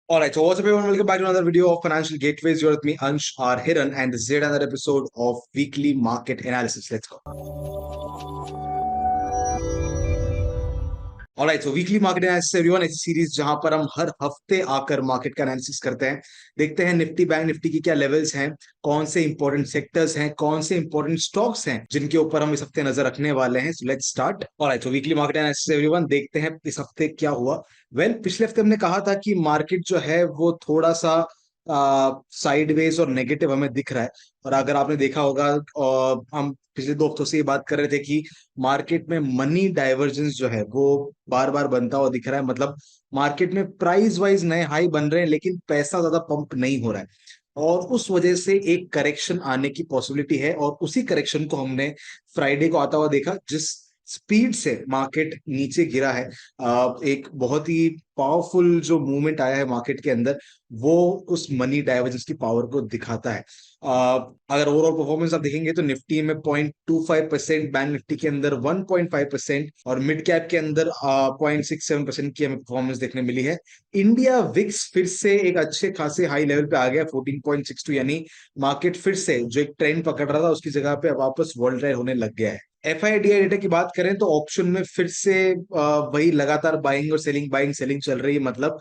All right, so what's up, everyone? Welcome back to another video of Financial Gateways. You're with me, Ansh R. Hiran, and this is yet another episode of Weekly Market Analysis. Let's go. Alright, so weekly market analysis everyone, ऐसी series जहां पर हम हर हफ्ते आकर market का analysis करते हैं। देखते हैं निफ्टी बैंक निफ्टी की क्या लेवल्स हैं, कौन से इंपॉर्टेंट सेक्टर्स हैं, कौन से इंपॉर्टेंट स्टॉक्स हैं जिनके ऊपर हम इस हफ्ते नजर रखने वाले हैं। So let's start. Alright, so weekly market analysis everyone, देखते हैं इस हफ्ते क्या हुआ। पिछले हफ्ते हमने कहा था कि मार्केट जो है वो थोड़ा सा साइडवेज और नेगेटिव हमें दिख रहा है। और अगर आपने देखा होगा, हम पिछले 2 हफ्तों से ये बात कर रहे थे कि मार्केट में मनी डाइवर्जेंस जो है वो बार बार बनता हुआ दिख रहा है। मतलब मार्केट में प्राइस वाइज नए हाई बन रहे हैं, लेकिन पैसा ज्यादा पंप नहीं हो रहा है। और उस वजह से एक करेक्शन आने की पॉसिबिलिटी है, और उसी करेक्शन को हमने फ्राइडे को आता हुआ देखा। जिस स्पीड से मार्केट नीचे गिरा है, एक बहुत ही पावरफुल जो मूवमेंट आया है मार्केट के अंदर, वो उस मनी डाइवर्जेंस की पावर को दिखाता है। अगर ओवरऑल परफॉर्मेंस आप देखेंगे तो निफ्टी में 0.25%, बैंक निफ्टी के अंदर 1.5% और मिड कैप के अंदर 0.67% की हमें परफॉर्मेंस देखने मिली है। इंडिया विक्स फिर से एक अच्छे खासे हाई लेवल पे आ गया 14.62, यानी मार्केट फिर से जो एक ट्रेंड पकड़ रहा था उसकी जगह पे वापस वॉल्टाइल होने लग गया है। एफआईडीआई डेटा की बात करें तो ऑप्शन में फिर से वही लगातार बाइंग सेलिंग चल रही है। मतलब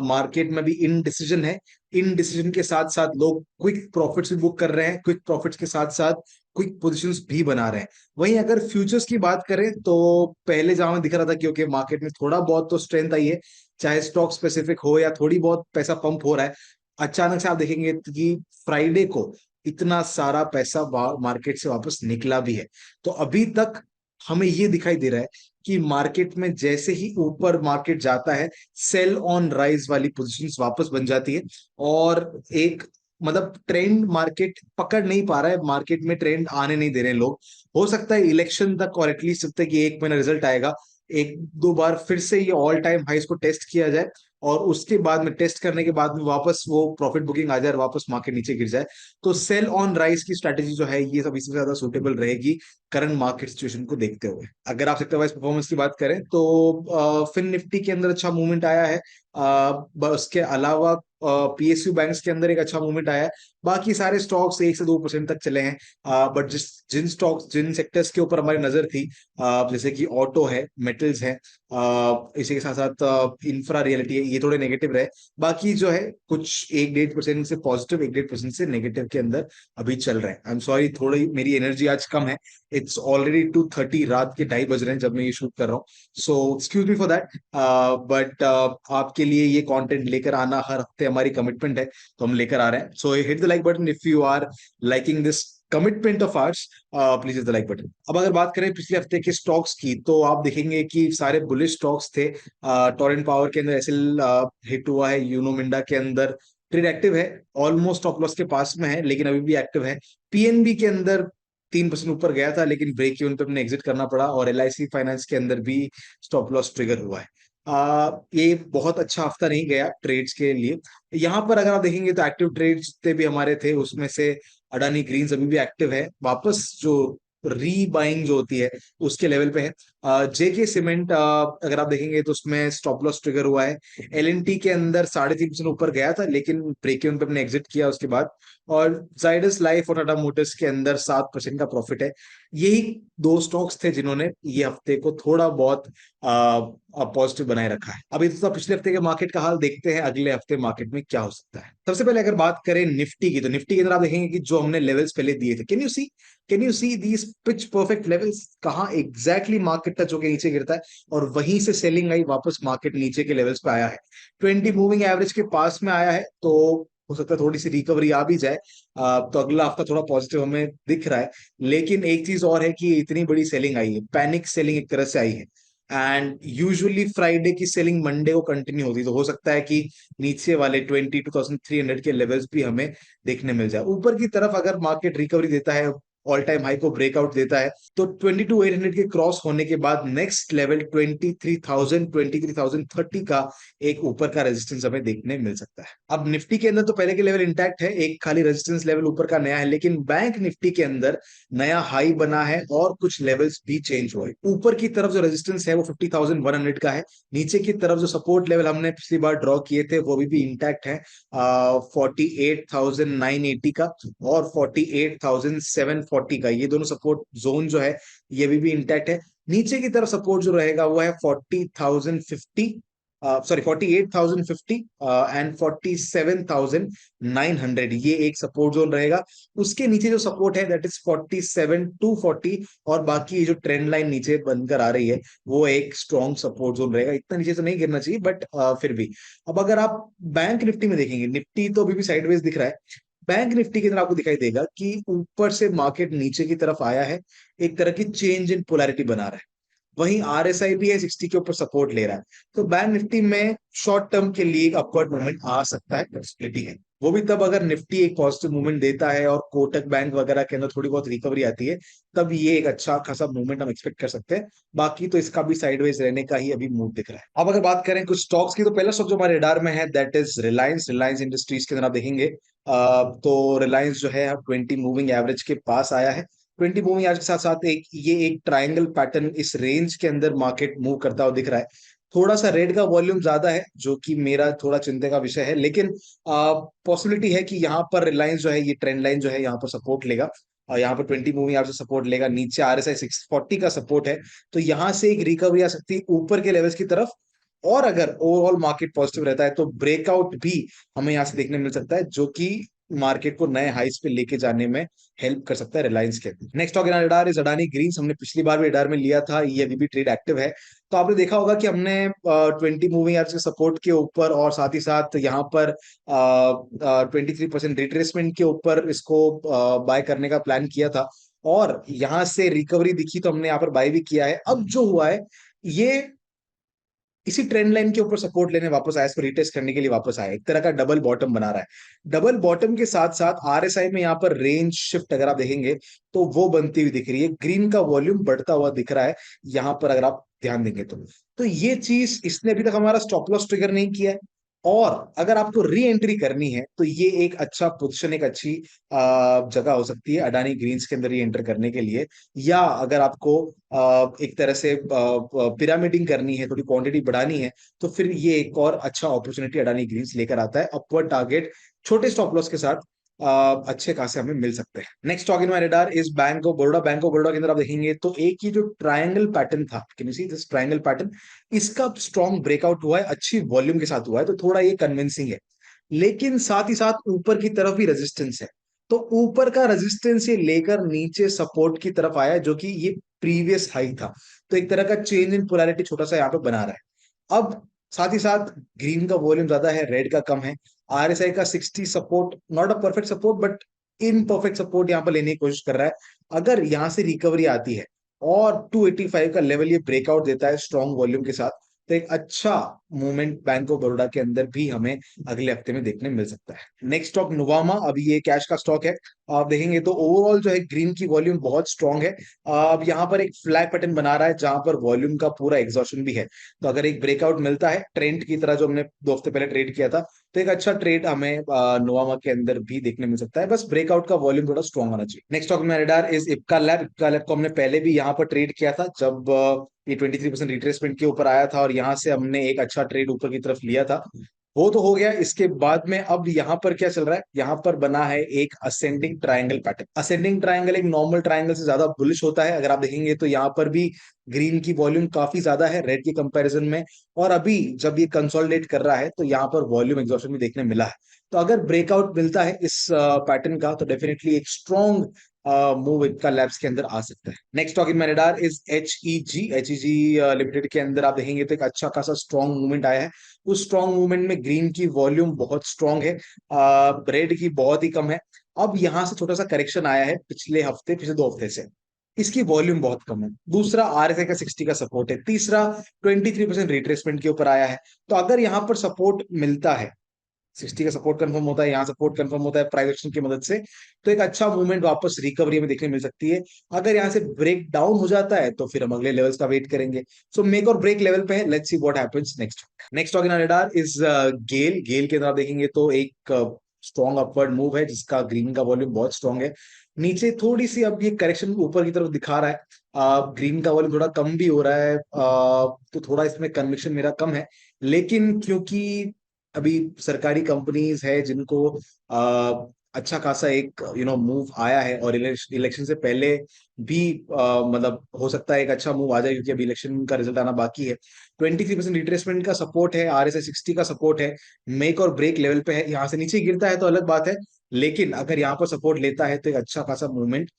मार्केट में भी इनडिसीजन है। इन डिसीजन के साथ साथ लोग क्विक प्रॉफिट्स भी बुक कर रहे हैं, क्विक प्रॉफिट्स के साथ साथ क्विक पोजीशंस भी बना रहे हैं। वहीं अगर फ्यूचर्स की बात करें तो पहले जहां में दिख रहा था, क्योंकि मार्केट में थोड़ा बहुत तो स्ट्रेंथ आई है, चाहे स्टॉक स्पेसिफिक हो या थोड़ी बहुत पैसा पंप हो रहा है। अचानक से आप देखेंगे कि फ्राइडे को इतना सारा पैसा मार्केट से वापस निकला भी है। तो अभी तक हमें ये दिखाई दे रहा है कि मार्केट में जैसे ही ऊपर मार्केट जाता है, सेल ऑन राइज वाली पोजीशंस वापस बन जाती है। और एक मतलब ट्रेंड मार्केट पकड़ नहीं पा रहा है, मार्केट में ट्रेंड आने नहीं दे रहे हैं लोग। हो सकता है इलेक्शन तक, और एटलीस्ट जब तक कि 1 महीना रिजल्ट आएगा, एक दो बार फिर से ये ऑल टाइम हाईस को टेस्ट किया जाए, और उसके बाद में टेस्ट करने के बाद में वापस वो प्रॉफिट बुकिंग आ जाए और वापस मार्केट नीचे गिर जाए। तो सेल ऑन राइज की स्ट्रैटेजी जो है ये सबसे ज्यादा सुटेबल रहेगी करंट मार्केट सिचुएशन को देखते हुए। अगर आप सेक्टर वाइज परफॉर्मेंस की बात करें तो फिन निफ्टी के अंदर अच्छा मूवमेंट आया है। उसके अलावा पीएसयू बैंक्स के अंदर एक अच्छा मूवमेंट आया है। बाकी सारे स्टॉक्स 1 से 2% तक चले हैं। बट जिन स्टॉक्स जिन सेक्टर्स के ऊपर हमारी नजर थी, जैसे कि ऑटो है, मेटल्स है, इसी के साथ साथ इंफ्रा रियलिटी है, ये थोड़े नेगेटिव रहे। बाकी जो है कुछ 1-1.5% से पॉजिटिव, 1-1.5% से नेगेटिव के अंदर अभी चल रहे हैं। आई एम सॉरी, थोड़ी मेरी एनर्जी आज कम है। इट्स ऑलरेडी 2:30, रात के 2:30 बज रहे हैं जब मैं ये शूट कर रहा हूँ। So excuse me for that. But आपके लिए ये कंटेंट लेकर आना हर हफ्ते हमारी कमिटमेंट है, तो हम लेकर आ रहे हैं। So hit the like button if you are liking this commitment of ours. Please hit the like button. अब अगर बात करें पिछले हफ्ते के स्टॉक्स की, तो आप देखेंगे कि सारे बुलिश स्टॉक्स थे। टोरेंट पावर के अंदर एसएल हिट हुआ है, यूनो मिंडा के अंदर ट्रेड एक्टिव है, ऑलमोस्ट स्टॉप लॉस के पास में है लेकिन अभी भी एक्टिव है। पीएनबी के अंदर 3% ऊपर गया था, लेकिन ब्रेक इवन पे अपने एग्जिट करना पड़ा। और एलआईसी फाइनेंस के अंदर भी स्टॉप लॉस ट्रिगर हुआ है। ये बहुत अच्छा हफ्ता नहीं गया ट्रेड्स के लिए। यहाँ पर अगर आप देखेंगे तो एक्टिव ट्रेड्स जितने भी हमारे थे उसमें से अडानी ग्रीन्स अभी भी एक्टिव है, वापस जो री बाइंग जो होती है उसके लेवल पे है। जेके सीमेंट अगर आप देखेंगे तो उसमें स्टॉप लॉस ट्रिगर हुआ है। एलएनटी के अंदर 3.5% ऊपर गया था, लेकिन ब्रेक इवन पे अपने एग्जिट किया उसके बाद। और जाइडस लाइफ और टाटा मोटर्स के अंदर 7% का प्रॉफिट है। यही दो स्टॉक्स थे जिन्होंने ये हफ्ते को थोड़ा बहुत पॉजिटिव बनाए रखा है। अभी तो पिछले हफ्ते के मार्केट का हाल देखते हैं, अगले हफ्ते मार्केट में क्या हो सकता है। सबसे पहले अगर बात करें निफ्टी की, तो निफ्टी के अंदर आप देखेंगे कि जो हमने लेवल्स पहले दिए थे, can you see these pitch perfect levels, कहाँ एग्जैक्टली मार्केट टच होकर नीचे गिरता है, और वहीं से सेलिंग आई, वापस मार्केट नीचे के लेवल्स पे आया है। 20 मूविंग एवरेज के पास में आया है। तो हो सकता है थोड़ी सी रिकवरी आ भी जाए। तो अगला हफ्ता थोड़ा पॉजिटिव हमें दिख रहा है। लेकिन एक चीज और है कि इतनी बड़ी सेलिंग आई है, पैनिक सेलिंग एक तरह से आई है। एंड यूजुअली फ्राइडे की सेलिंग मंडे को कंटिन्यू होती है, तो हो सकता है कि नीचे वाले 22,300 के लेवल्स भी हमें देखने मिल जाए। ऊपर की तरफ अगर मार्केट रिकवरी देता है, ऑल टाइम हाई को ब्रेकआउट देता है, तो 22,800 के क्रॉस होने के बाद नेक्स्ट लेवल 23,30 का एक ऊपर का रेजिस्टेंस हमें देखने मिल सकता है। अब निफ्टी के अंदर तो पहले के लेवल इंटैक्ट है, एक खाली रेजिस्टेंस लेवल ऊपर का नया है, लेकिन बैंक निफ्टी के अंदर नया हाई बना है और कुछ लेवल्स भी चेंज हुए। ऊपर की तरफ जो रेजिस्टेंस है वो 50,100 का है, नीचे की तरफ जो सपोर्ट लेवल हमने पिछली बार ड्रॉ किए थे वो भी इंटैक्ट है, 48,980 का और 48,740 का, ये दोनों सपोर्ट जोन जो है ये भी इंटैक्ट है। नीचे की तरफ सपोर्ट जो रहेगा वो है 40,050, सॉरी 48,050 एंड 47,900, ये एक सपोर्ट जोन रहेगा। उसके नीचे जो सपोर्ट है दैट इज 47,240, और बाकी ये जो ट्रेंड लाइन नीचे बनकर आ रही है वो एक स्ट्रॉन्ग सपोर्ट जोन रहेगा। इतना नीचे तो नहीं गिरना चाहिए बट फिर भी। अब अगर आप बैंक निफ्टी में देखेंगे, निफ्टी तो अभी भी साइडवेज दिख रहा है, बैंक निफ्टी के अंदर आपको दिखाई देगा कि ऊपर से मार्केट नीचे की तरफ आया है, एक तरह की चेंज इन पोलैरिटी बना रहा है। वहीं आरएसआई भी है 60 के ऊपर सपोर्ट ले रहा है, तो बैंक निफ्टी में शॉर्ट टर्म के लिए एक अपवर्ड मूवमेंट आ सकता है, पॉसिबिलिटी है। वो भी तब अगर निफ्टी एक पॉजिटिव मूवमेंट देता है और कोटक बैंक वगैरह के अंदर थोड़ी बहुत रिकवरी आती है, तब ये एक अच्छा खासा मूवमेंट हम एक्सपेक्ट कर सकते हैं। बाकी तो इसका भी साइडवेज रहने का ही अभी मूव दिख रहा है। अब अगर बात करें कुछ स्टॉक्स की, तो पहला स्टॉक जो हमारे रडार में है that is Reliance. Reliance industries के अंदर आप देखेंगे तो रिलायंस जो है 20 मूविंग एवरेज के पास आया है। 20 मूविंग एवरेज के साथ साथ एक ट्रायंगल पैटर्न इस रेंज के अंदर मार्केट मूव करता हुआ दिख रहा है। थोड़ा सा रेड का वॉल्यूम ज्यादा है जो कि मेरा थोड़ा चिंता का विषय है, लेकिन पॉसिबिलिटी है कि यहाँ पर रिलायंस जो है ये ट्रेंड लाइन जो है यहाँ पर सपोर्ट लेगा, और यहाँ पर 20 मूविंग एवरेज से सपोर्ट लेगा, नीचे आरएसआई 640 का सपोर्ट है, तो यहाँ से एक रिकवरी आ सकती है ऊपर के लेवल्स की तरफ। और अगर ओवरऑल मार्केट पॉजिटिव रहता है तो ब्रेकआउट भी हमें यहाँ से देखने मिल सकता है, जो कि मार्केट को नए हाइस पे लेके जाने में हेल्प कर सकता है रिलायंस के। Next stock in radar is Adani Greens. हमने पिछली बार भी रडार में लिया था, ये अभी भी ट्रेड एक्टिव है। तो आपने देखा होगा कि हमने 20 मूविंग एवरेज के सपोर्ट के ऊपर और साथ ही साथ यहाँ पर 23% रिट्रेसमेंट के ऊपर इसको बाय करने का प्लान किया था, और यहाँ से रिकवरी दिखी तो हमने यहाँ पर बाय भी किया है। अब जो हुआ है ये इसी ट्रेंड लाइन के ऊपर सपोर्ट लेने वापस आया, इसको रिटेस्ट करने के लिए वापस आया, एक तरह का डबल बॉटम बना रहा है। डबल बॉटम के साथ साथ आरएसआई में यहाँ पर रेंज शिफ्ट अगर आप देखेंगे तो वो बनती हुई दिख रही है, ग्रीन का वॉल्यूम बढ़ता हुआ दिख रहा है यहाँ पर अगर आप ध्यान देंगे तो ये चीज इसने अभी तक हमारा स्टॉप लॉस ट्रिगर नहीं किया है। और अगर आपको री एंट्री करनी है तो ये एक अच्छा पोजीशन, एक अच्छी जगह हो सकती है अडानी ग्रीन्स के अंदर री एंटर करने के लिए। या अगर आपको एक तरह से पिरामिडिंग करनी है, थोड़ी क्वांटिटी बढ़ानी है, तो फिर ये एक और अच्छा अपॉर्चुनिटी अडानी ग्रीन्स लेकर आता है। अपवर्ड टारगेट छोटे स्टॉप लॉस के साथ अच्छे खासे हमें मिल सकते हैं। Next stock in my radar is bank of Baroda. Bank of Baroda के अंदर आप देखेंगे तो एक ये जो ट्रायंगल पैटर्न था, can you see this triangle pattern, इसका स्ट्रॉन्ग ब्रेकआउट हुआ है, अच्छी वॉल्यूम के साथ हुआ है, तो थोड़ा ये कन्विंसिंग है। लेकिन साथ ही साथ ऊपर की तरफ भी रेजिस्टेंस है, तो ऊपर का रेजिस्टेंस ये लेकर नीचे सपोर्ट की तरफ आया, जो कि ये प्रीवियस हाई था, तो एक तरह का चेंज इन पोलैरिटी छोटा सा यहाँ पे बना रहा है। अब साथ ही साथ ग्रीन का वॉल्यूम ज्यादा है, रेड का कम है। आरएसआई का 60 support, not a perfect support but imperfect support यहाँ पर लेने की कोशिश कर रहा है। अगर यहाँ से रिकवरी आती है और 285 का लेवल ये ब्रेकआउट देता है स्ट्रॉन्ग वॉल्यूम के साथ, तो एक अच्छा मूवमेंट बैंक ऑफ बड़ौदा के अंदर भी हमें अगले हफ्ते में देखने मिल सकता है। नेक्स्ट स्टॉक नुवामा, अभी ये कैश का स्टॉक है। आप देखेंगे तो ओवरऑल जो है ग्रीन की वॉल्यूम बहुत स्ट्रांग है। अब यहाँ पर एक फ्लैग पैटर्न बना रहा है जहां पर वॉल्यूम का पूरा एग्जॉशन भी है, तो अगर एक ब्रेकआउट मिलता है ट्रेंड की तरह जो हमने 2 हफ्ते पहले ट्रेड किया था, तो एक अच्छा ट्रेड हमें नोवामा के अंदर भी देखने मिल सकता है, बस ब्रेकआउट का वॉल्यूम थोड़ा स्ट्रॉन्ग होना चाहिए। नेक्स्ट स्टॉक में radar is Ipca lab. Ipca lab को हमने पहले भी यहाँ पर ट्रेड किया था जब ये 23% रिट्रेसमेंट के ऊपर आया था, और यहाँ से हमने एक अच्छा ट्रेड ऊपर की तरफ लिया था, वो तो हो गया। इसके बाद में अब यहाँ पर क्या चल रहा है, यहाँ पर बना है एक ascending triangle pattern. Ascending triangle एक नॉर्मल ट्रायंगल से ज्यादा बुलिश होता है, अगर आप देखेंगे तो यहाँ पर भी ग्रीन की वॉल्यूम काफी ज्यादा है रेड के कंपैरिजन में, और अभी जब ये कंसोलिडेट कर रहा है तो यहाँ पर वॉल्यूम एग्जॉशन भी देखने मिला है। तो अगर ब्रेकआउट मिलता है इस पैटर्न का तो डेफिनेटली एक स्ट्रॉन्ग मूव इनका लैब्स के अंदर आ सकता है। Next stock in my radar is H E G limited के अंदर आप देखेंगे तो एक अच्छा खासा स्ट्रॉन्ग मूवमेंट आया है। उस स्ट्रॉन्ग मूवमेंट में ग्रीन की वॉल्यूम बहुत स्ट्रॉन्ग है, रेड की बहुत ही कम है। अब यहां से छोटा सा करेक्शन आया है पिछले हफ्ते, पिछले 2 हफ्ते से इसकी वॉल्यूम बहुत कम है। दूसरा आरएसआई का 60 का सपोर्ट है, तीसरा 23% रिट्रेसमेंट के ऊपर आया है। तो अगर यहाँ पर सपोर्ट मिलता है 60 का सपोर्ट कंफर्म होता है, यहाँ सपोर्ट कंफर्म होता है प्राइस एक्शन की मदद से, तो एक अच्छा मूवमेंट वापस रिकवरी में देखने मिल सकती है। अगर यहाँ से ब्रेक डाउन हो जाता है तो फिर हम अगले लेवल्स का वेट करेंगे। सो मेक और ब्रेक लेवल पे है, let's see what happens next. Next stock in our radar is GAIL. GAIL के अंदर आप देखेंगे तो एक स्ट्रॉन्ग अपवर्ड मूव है, जिसका ग्रीन का वॉल्यूम बहुत स्ट्रॉन्ग है। नीचे थोड़ी सी अब ये करेक्शन ऊपर की तरफ दिखा रहा है, ग्रीन का वॉल्यूम थोड़ा कम भी हो रहा है, तो थोड़ा इसमें कन्विक्शन मेरा कम है। लेकिन क्योंकि अभी सरकारी कंपनीज है जिनको अच्छा खासा एक मूव आया है, और इलेक्शन से पहले भी मतलब हो सकता है एक अच्छा मूव आ जाए, क्योंकि अभी इलेक्शन का रिजल्ट आना बाकी है। 23% रिट्रेसमेंट का सपोर्ट है, RSI 60 का सपोर्ट है, मेक और ब्रेक लेवल पे है। यहाँ से नीचे गिरता है तो अलग बात है, लेकिन अगर यहाँ पर सपोर्ट लेता है तो एक अच्छा खासा मूवमेंट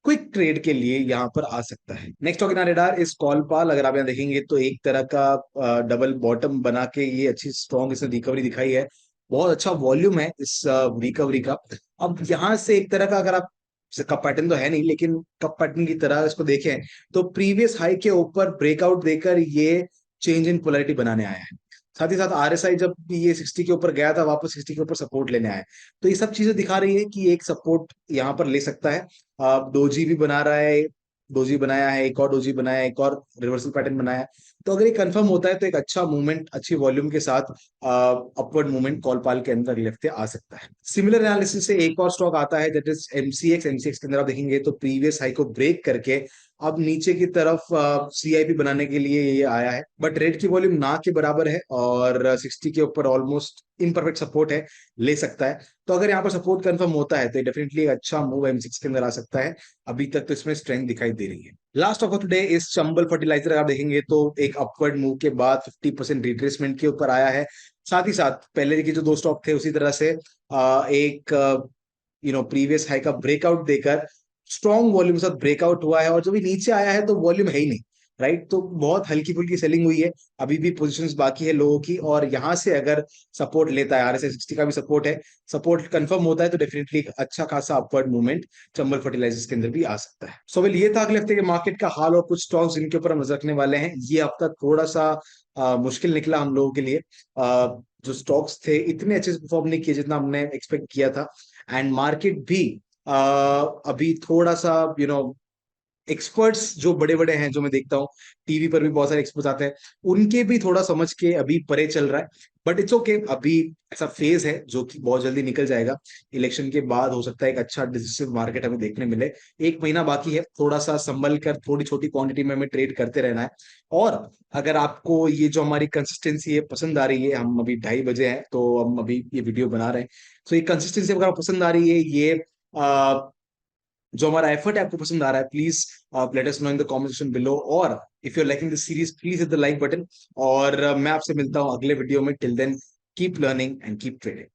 क्विक ट्रेड के लिए यहाँ पर आ सकता है। नेक्स्ट ऑफ रेडार इस कॉलपाल। अगर आप यहाँ देखेंगे तो एक तरह का डबल बॉटम बना के ये अच्छी स्ट्रॉन्ग इसने रिकवरी दिखाई है, बहुत अच्छा वॉल्यूम है इस रिकवरी का। अब यहाँ से एक तरह का, अगर आप कप पैटर्न तो है नहीं, लेकिन कप पैटर्न की तरह इसको देखें तो प्रीवियस हाई के ऊपर ब्रेकआउट देकर ये चेंज इन पोलैरिटी बनाने आया है। साथ ही साथ RSI जब ये 60 के ऊपर गया था, वापस 60 के ऊपर सपोर्ट लेने आया है। तो ये सब चीजें दिखा रही है कि एक सपोर्ट यहाँ पर ले सकता है। डोजी भी बना रहा है, डोजी बनाया है, एक और डोजी बनाया है, एक और रिवर्सल पैटर्न बनाया है। तो अगर ये कंफर्म होता है तो एक अच्छा मूवमेंट अच्छी वॉल्यूम के साथ अपवर्ड मूवमेंट कॉलपाल के अंदर अगले हफ्ते आ सकता है। सिमिलर एनालिसिस से एक और स्टॉक आता है, दैट इज MCX। MCX के अंदर आप देखेंगे तो प्रीवियस हाई को ब्रेक करके अब नीचे की तरफ CIP बनाने के लिए ये आया है, बट रेट की वॉल्यूम ना के बराबर है, और 60 के ऊपर ऑलमोस्ट इनपरफेक्ट सपोर्ट है, ले सकता है। तो अगर यहाँ पर सपोर्ट कंफर्म होता है तो डेफिनेटली एक अच्छा मूव M6 के अंदर आ सकता है। अभी तक तो इसमें स्ट्रेंथ दिखाई दे रही है। लास्ट ऑफ टुडे इस चंबल फर्टिलाइजर आप देखेंगे तो एक अपवर्ड मूव के बाद 50% रिट्रेसमेंट के ऊपर आया है। साथ ही साथ पहले के जो दो स्टॉक थे उसी तरह से एक प्रीवियस हाई का ब्रेकआउट देकर स्ट्रॉन्ग वॉल्यूम के साथ ब्रेकआउट हुआ है, और जो भी नीचे आया है तो वॉल्यूम है ही नहीं, राइट। तो बहुत हल्की फुल्की सेलिंग हुई है, अभी भी पोजीशंस बाकी है लोगों की, और यहाँ से अगर सपोर्ट लेता है, RSI 60 का भी सपोर्ट है, सपोर्ट कंफर्म होता है तो डेफिनेटली एक अच्छा खासा अपवर्ड मूवमेंट चंबल फर्टिलाइजर्स के अंदर भी आ सकता है। सो वेल, ये था अगले हफ्ते के मार्केट का हाल और कुछ स्टॉक्स जिनके ऊपर हम नजर रखने वाले हैं। ये हफ्ता थोड़ा सा मुश्किल निकला हम लोगों के लिए। जो स्टॉक्स थे इतने अच्छे से परफॉर्म नहीं किए जितना हमने एक्सपेक्ट किया था, एंड मार्केट भी अभी थोड़ा सा एक्सपर्ट्स जो बड़े बड़े हैं, जो मैं देखता हूँ टीवी पर भी बहुत सारे एक्सपर्ट्स आते हैं, उनके भी थोड़ा समझ के अभी परे चल रहा है। बट इट्स ओके, अभी ऐसा फेज है जो कि बहुत जल्दी निकल जाएगा। इलेक्शन के बाद हो सकता है एक अच्छा डिसिसिव मार्केट हमें देखने मिले। एक महीना बाकी है, थोड़ा सा संभल कर थोड़ी छोटी क्वांटिटी में हमें ट्रेड करते रहना है। और अगर आपको ये जो हमारी कंसिस्टेंसी है पसंद आ रही है, हम अभी 2:30 बजे हैं तो हम अभी ये वीडियो बना रहे हैं, तो ये कंसिस्टेंसी अगर आपको पसंद आ रही है, ये जो हमारा एफर्ट है आपको पसंद आ रहा है, please let us know in the comment section below. और if you are liking this series, please hit the like button. और मैं आपसे मिलता हूँ अगले वीडियो में। Till then, keep learning and keep trading.